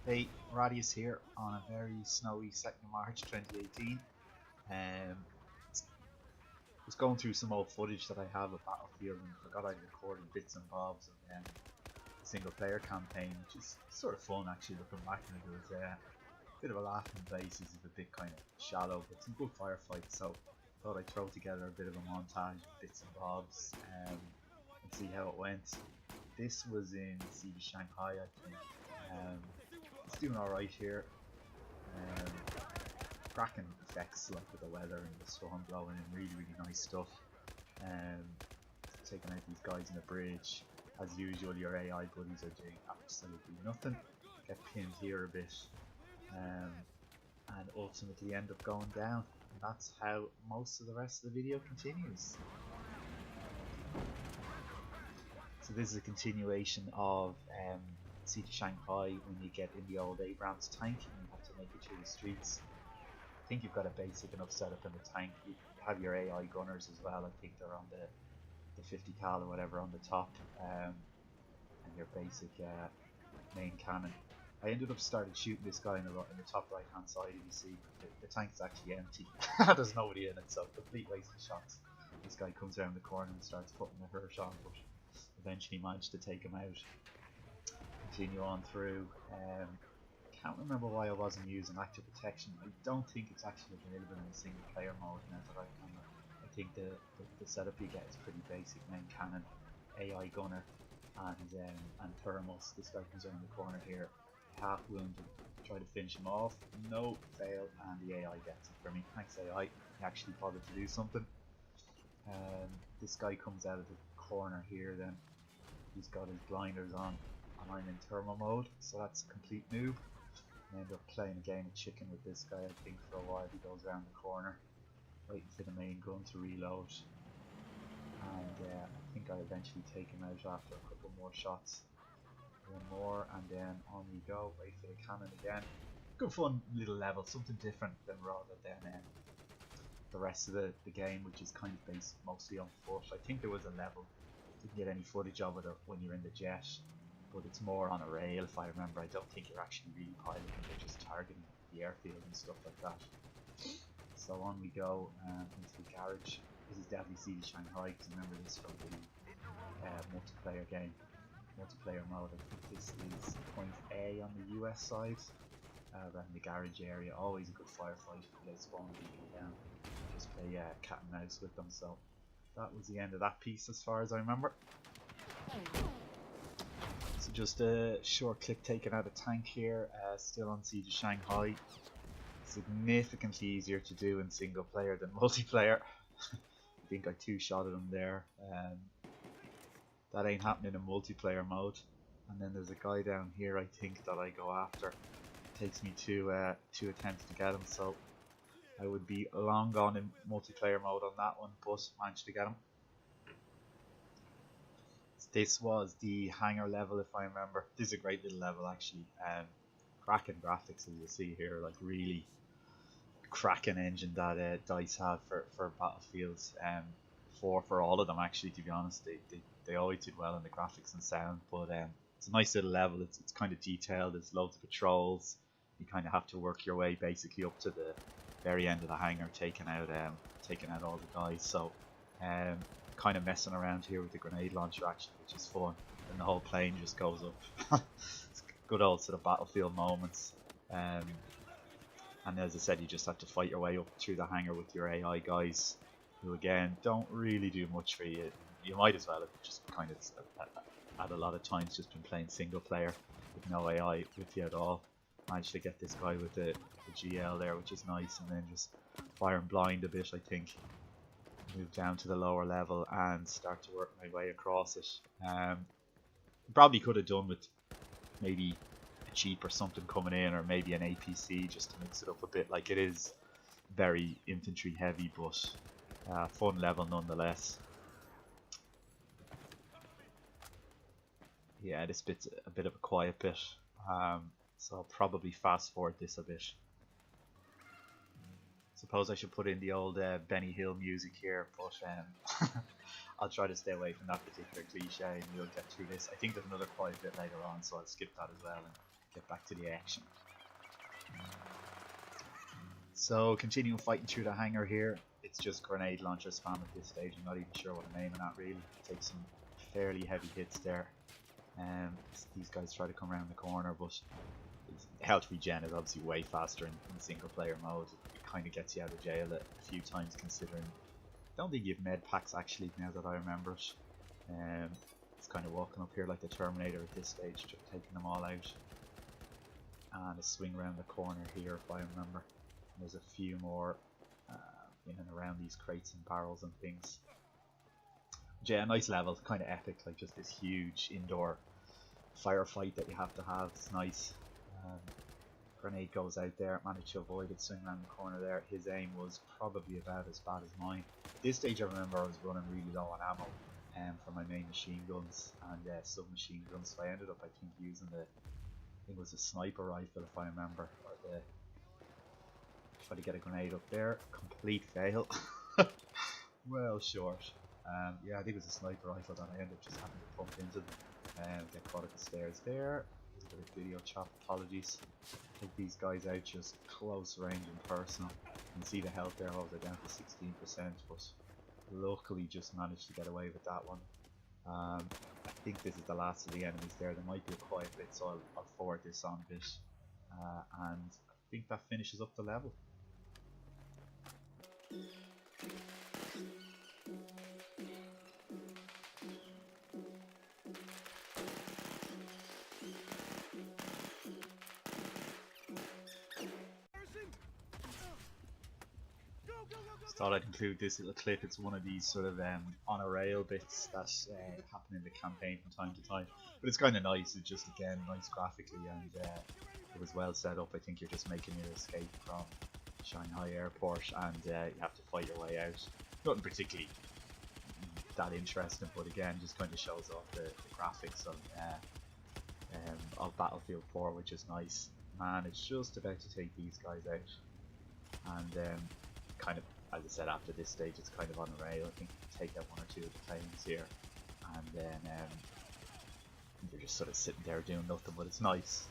Hey, Ratius here on a very snowy 2nd of March 2018. Was going through some old footage that I have of Battlefield and forgot I'd recorded bits and bobs of the single player campaign, which is sort of fun actually looking back on it. It was a bit of a laugh in places, it's a bit kind of shallow, but some good firefights. So I thought I'd throw together a bit of a montage of bits and bobs and see how it went. This was in Siege of Shanghai, I think. Um, it's doing alright here. Um, cracking effects like with the weather and the storm blowing in, really nice stuff. Um, Taking out these guys in the bridge. As usual, your AI buddies are doing absolutely nothing. Get pinned here a bit, and ultimately end up going down. And that's how most of the rest of the video continues. So this is a continuation of Siege of Shanghai when you get in the old Abrams tank and you have to make it through the streets. I think you've got a basic enough setup in the tank. You have your AI gunners as well. I think they're on the 50 cal or whatever on the top, and your basic main cannon. I ended up started shooting this guy in the top right hand side, and you see the tank's actually empty. There's nobody in it, so complete waste of shots. This guy comes around the corner and starts putting the Hirsch on, but eventually managed to take him out. Continue on through. Can't remember why I wasn't using active protection. I don't think it's actually available in the single player mode now that I remember. I think the setup you get is pretty basic: main cannon, AI gunner, and thermals. This guy comes around the corner here, half wounded, try to finish him off. No, fail, and the AI gets it for me. Thanks AI, he actually bothered to do something. This guy comes out of the corner here then. He's got his blinders on, and I'm in thermal mode, so that's a complete noob. I end up playing a game of chicken with this guy, I think, for a while. He goes around the corner, waiting for the main gun to reload, and I think I eventually take him out after a couple more shots. One more, and then on we go. Wait for the cannon again. Good fun little level, something different than rather than the rest of the game, which is kind of based mostly on foot. I think there was a level, didn't get any footage of it when you're in the jet, but it's more on a rail if I remember. I don't think you're actually really piloting, you're just targeting the airfield and stuff like that. So on we go into the garage. This is definitely Siege of Shanghai, because I remember this from the multiplayer game, multiplayer mode. I think this is point A on the US side, around the garage area. Always a good firefight if they spawn people down. Just play cat and mouse with them. So that was the end of that piece as far as I remember. So just a short clip taken out of tank here, still on Siege of Shanghai. Significantly easier to do in single player than multiplayer. I think I two-shotted him there. That ain't happening in multiplayer mode. And then there's a guy down here I think that I go after. It takes me two attempts to get him, so I would be long gone in multiplayer mode on that one, but managed to get him. This was the hangar level if I remember. This is a great little level actually. Cracking graphics as you see here, like really cracking engine that DICE have for Battlefields. For all of them actually, to be honest. They always did well in the graphics and sound, but it's a nice little level. It's kind of detailed, there's loads of patrols. You kind of have to work your way basically up to the very end of the hangar, taking out all the guys. So kind of messing around here with the grenade launcher actually, which is fun, and the whole plane just goes up. It's good old sort of Battlefield moments. And as I said, you just have to fight your way up through the hangar with your AI guys, who again don't really do much for you. You might as well have just kind of at a lot of times just been playing single player with no AI with you at all. Managed to get this guy with the GL there, which is nice, and then just fire and blind a bit, I think. Move down to the lower level and start to work my way across it. Probably could have done with maybe a Jeep or something coming in, or maybe an APC just to mix it up a bit. Like, it is very infantry heavy, but fun level nonetheless. Yeah, this bit's a bit of a quiet bit, so I'll probably fast forward this a bit. Suppose I should put in the old Benny Hill music here, but I'll try to stay away from that particular cliche and we'll get through this. I think there's another quiet bit later on, so I'll skip that as well and get back to the action. So continue fighting through the hangar here. It's just grenade launcher spam at this stage. I'm not even sure what I'm aiming at really. Take some fairly heavy hits there. These guys try to come around the corner, but health regen is obviously way faster in single player mode. It kind of gets you out of jail a few times, considering I don't think you have med packs actually, now that I remember it. It's kind of walking up here like the Terminator at this stage, just taking them all out. And a swing around the corner here if I remember. And there's a few more in and around these crates and barrels and things. But yeah, nice level, kind of epic, like just this huge indoor firefight that you have to have. It's nice. Grenade goes out there, managed to avoid it, swing around the corner there. His aim was probably about as bad as mine. At this stage I remember I was running really low on ammo for my main machine guns and submachine guns, so I ended up I think using I think it was a sniper rifle if I remember, or try to get a grenade up there. Complete fail. Well short. Yeah, I think it was a sniper rifle that I ended up just having to pump into and get caught at the stairs there. A bit of video chop, apologies. Take these guys out just close range and personal. You can see the health there, they're down to 16%, but luckily just managed to get away with that one. I think this is the last of the enemies there. There might be a quiet bit, so I'll forward this on a bit. And I think that finishes up the level. Thought I'd include this little clip. It's one of these sort of on a rail bits that happen in the campaign from time to time, but it's kind of nice. It's just again nice graphically, and it was well set up. I think you're just making your escape from Shanghai airport, and you have to fight your way out. Nothing particularly that interesting, but again just kind of shows off the graphics of Battlefield 4, which is nice. Man, it's just about to take these guys out, and kind of, as I said, after this stage it's kind of on a rail. I think you take out one or two of the planes here, and then you're just sort of sitting there doing nothing, but it's nice.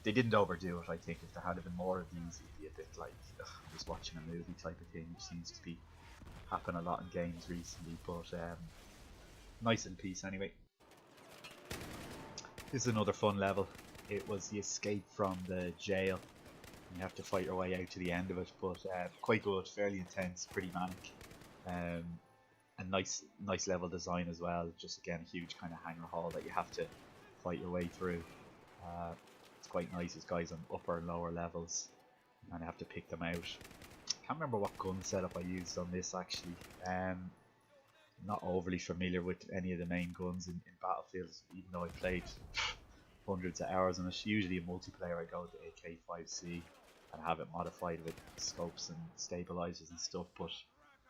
They didn't overdo it. I think if there had been more of these, it'd be a bit like just watching a movie type of thing, which seems to be happening a lot in games recently, but nice little piece anyway. This is another fun level. It was the escape from the jail. You have to fight your way out to the end of it, but quite good, fairly intense, pretty manic, and nice level design as well. Just again a huge kind of hangar hall that you have to fight your way through. It's quite nice. There's guys on upper and lower levels, and I have to pick them out. Can't remember what gun setup I used on this actually. Not overly familiar with any of the main guns in Battlefield, even though I played hundreds of hours on it. Usually in multiplayer I go with the AK-5C and have it modified with scopes and stabilizers and stuff, but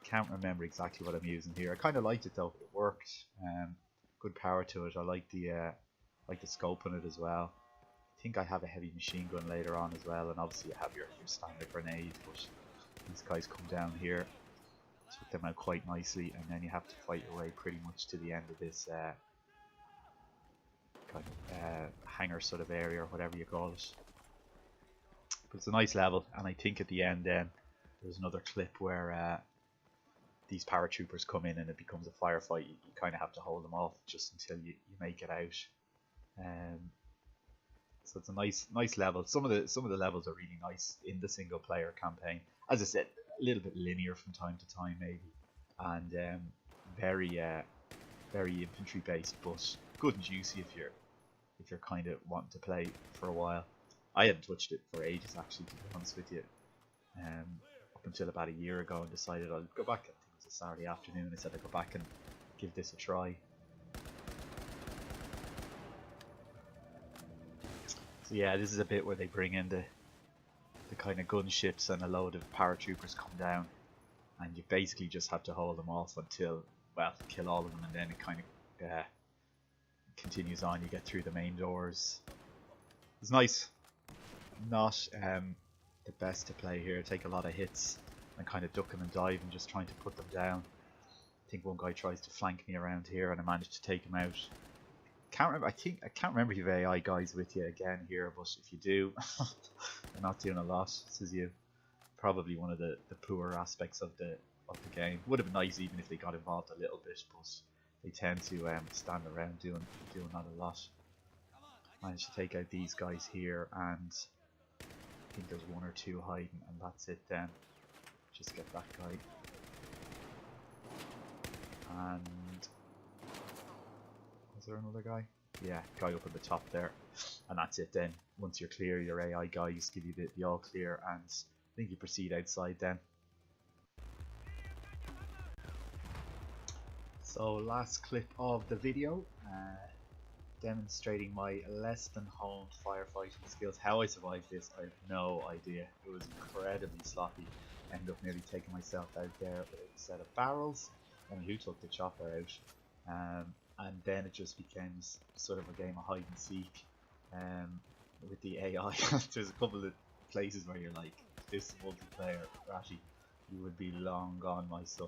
can't remember exactly what I'm using here. I kind of liked it though. It worked. Good power to it. I like the scope on it as well. I think I have a heavy machine gun later on as well, and obviously you have your standard grenade, but these guys come down here, took them out quite nicely, and then you have to fight your way pretty much to the end of this kind of hangar sort of area, or whatever you call it. But it's a nice level, and I think at the end then there's another clip where these paratroopers come in and it becomes a firefight. You kind of have to hold them off just until you make it out. So it's a nice level. Some of the levels are really nice in the single player campaign. As I said, a little bit linear from time to time maybe, and very infantry based, but good and juicy if you're kind of wanting to play for a while. I hadn't touched it for ages actually, to be honest with you, up until about a year ago, and decided I'd go back. I think it was a Saturday afternoon. I said I'd go back and give this a try. So yeah, this is a bit where they bring in the kind of gunships, and a load of paratroopers come down, and you basically just have to hold them off until, well, kill all of them, and then it kind of continues on. You get through the main doors. It's nice. Not the best to play here. Take a lot of hits and kind of ducking and diving, just trying to put them down. I think one guy tries to flank me around here, and I managed to take him out. can't remember. I can't remember if you have AI guys with you again here, but if you do, they're not doing a lot. This is you. Probably one of the poorer aspects of the game. Would have been nice even if they got involved a little bit, but they tend to stand around doing that a lot. Managed to take out these guys here, and I think there's one or two hiding, and that's it then. Just get that guy. And is there another guy? Yeah, guy up at the top there. And that's it then. Once you're clear, your AI guys give you the all clear, and I think you proceed outside then. So last clip of the video, demonstrating my less than honed firefighting skills. How I survived this, I have no idea. It was incredibly sloppy. Ended up nearly taking myself out there with a set of barrels, and who took the chopper out. And then it just became sort of a game of hide and seek with the AI. There's a couple of places where you're like, this multiplayer, Ratty, you would be long gone, my son.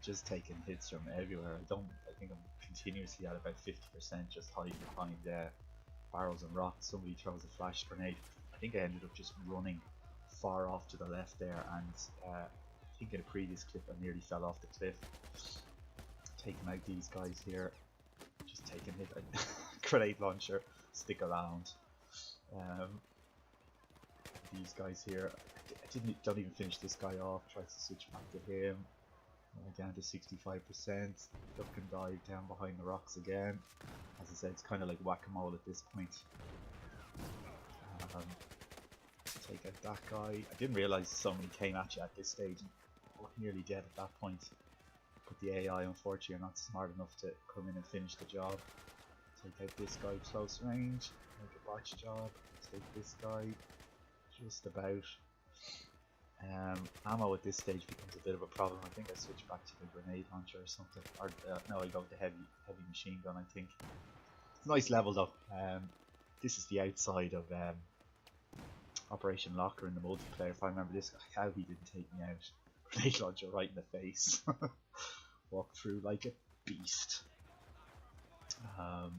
Just taking hits from everywhere. I think I'm continuously at about 50% just hiding behind barrels and rocks. Somebody throws a flash grenade. I think I ended up just running far off to the left there, and I think in a previous clip I nearly fell off the cliff. Taking out these guys here, just taking hit. Grenade launcher, stick around. These guys here, don't even finish this guy off. Tries to switch back to him. Down to 65%. Duck and dive down behind the rocks again. As I said, it's kind of like whack-a-mole at this point. Take out that guy. I didn't realise so many came at you at this stage. I was nearly dead at that point. But the AI, unfortunately, are not smart enough to come in and finish the job. Take out this guy close range. Make a botch job. Take this guy. Just about. Ammo at this stage becomes a bit of a problem. I think I switch back to the grenade launcher or something. Or no, I go with the heavy machine gun, I think. It's a nice level though. This is the outside of Operation Locker in the multiplayer. If I remember this, how he didn't take me out. Grenade launcher right in the face. Walked through like a beast. I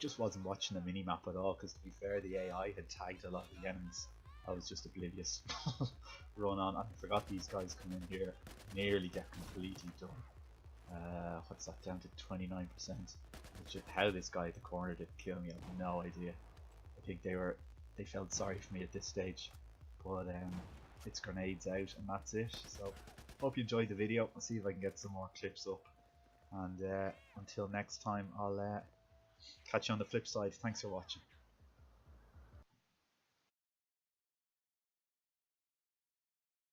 just wasn't watching the minimap at all, because to be fair, the AI had tagged a lot of the enemies. I was just oblivious. Run on. I forgot these guys come in here. Nearly get completely done. What's that, down to 29%? How this guy at the corner did kill me, I have no idea. I think they felt sorry for me at this stage. But it's grenades out, and that's it. So hope you enjoyed the video. I'll see if I can get some more clips up. And until next time, I'll catch you on the flip side. Thanks for watching.